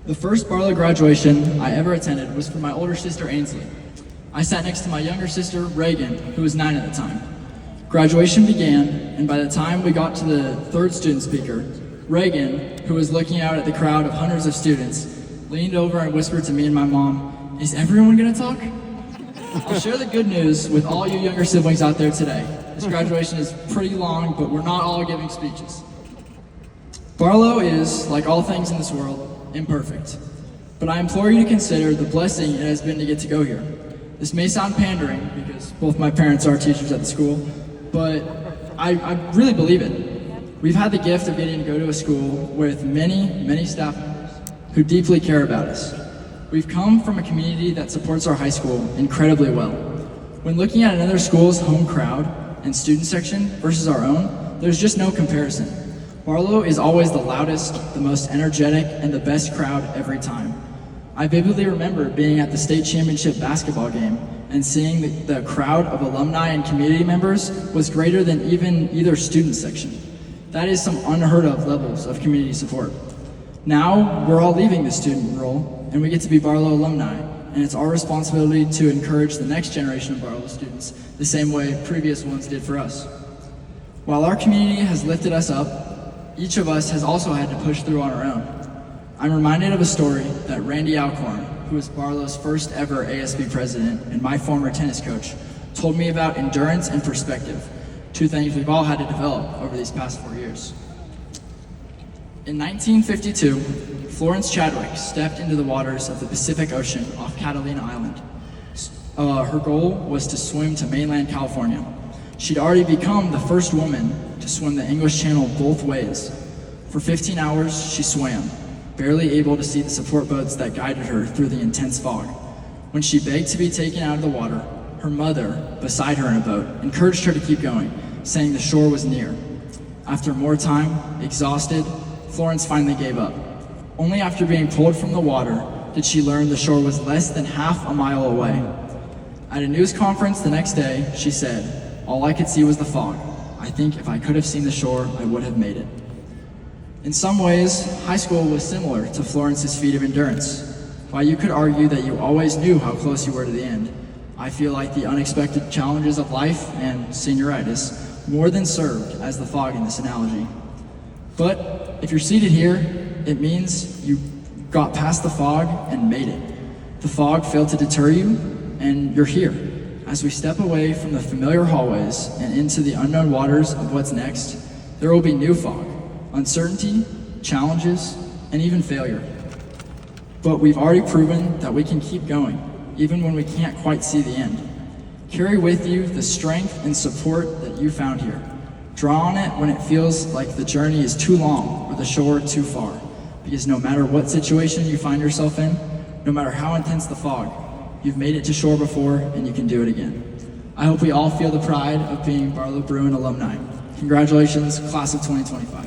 The first Barlow graduation I ever attended was for my older sister Ainsley. I sat next to my younger sister Reagan, who was 9 at the time. Graduation began, and by the time we got to the third student speaker, Reagan, who was looking out at the crowd of hundreds of students, leaned over and whispered to me and my mom, "Is everyone gonna talk?" I'll share the good news with all you younger siblings out there today. This graduation is pretty long, but we're not all giving speeches. Barlow is, like all things in this world, imperfect. But I implore you to consider the blessing it has been to get to go here. This may sound pandering, because both my parents are teachers at the school, but I really believe it. We've had the gift of getting to go to a school with many staff members who deeply care about us. We've come from a community that supports our high school incredibly well. When looking at another school's home crowd and student section versus our own, there's just no comparison. Barlow is always the loudest, the most energetic, and the best crowd every time. I vividly remember being at the state championship basketball game and seeing the crowd of alumni and community members was greater than even either student section. That is some unheard of levels of community support. Now, we're all leaving the student role, and we get to be Barlow alumni, and it's our responsibility to encourage the next generation of Barlow students the same way previous ones did for us. While our community has lifted us up, each of us has also had to push through on our own. I'm reminded of a story that Randy Alcorn, who was Barlow's first ever ASB president and my former tennis coach, told me about endurance and perspective, two things we've all had to develop over these past 4 years. In 1952, Florence Chadwick stepped into the waters of the Pacific Ocean off Catalina Island. Her goal was to swim to mainland California. She'd already become the first woman to swim the English Channel both ways. For 15 hours, she swam, barely able to see the support boats that guided her through the intense fog. When she begged to be taken out of the water, her mother, beside her in a boat, encouraged her to keep going, saying the shore was near. After more time, exhausted, Florence finally gave up. Only after being pulled from the water did she learn the shore was less than half a mile away. At a news conference the next day, she said, "All I could see was the fog. I think if I could have seen the shore, I would have made it." In some ways, high school was similar to Florence's feat of endurance. While you could argue that you always knew how close you were to the end, I feel like the unexpected challenges of life and senioritis more than served as the fog in this analogy. But if you're seated here, it means you got past the fog and made it. The fog failed to deter you, and you're here. As we step away from the familiar hallways and into the unknown waters of what's next, there will be new fog, uncertainty, challenges, and even failure. But we've already proven that we can keep going, even when we can't quite see the end. Carry with you the strength and support that you found here. Draw on it when it feels like the journey is too long or the shore too far, because no matter what situation you find yourself in, no matter how intense the fog, you've made it to shore before, and you can do it again. I hope we all feel the pride of being Barlow Bruin alumni. Congratulations, class of 2025.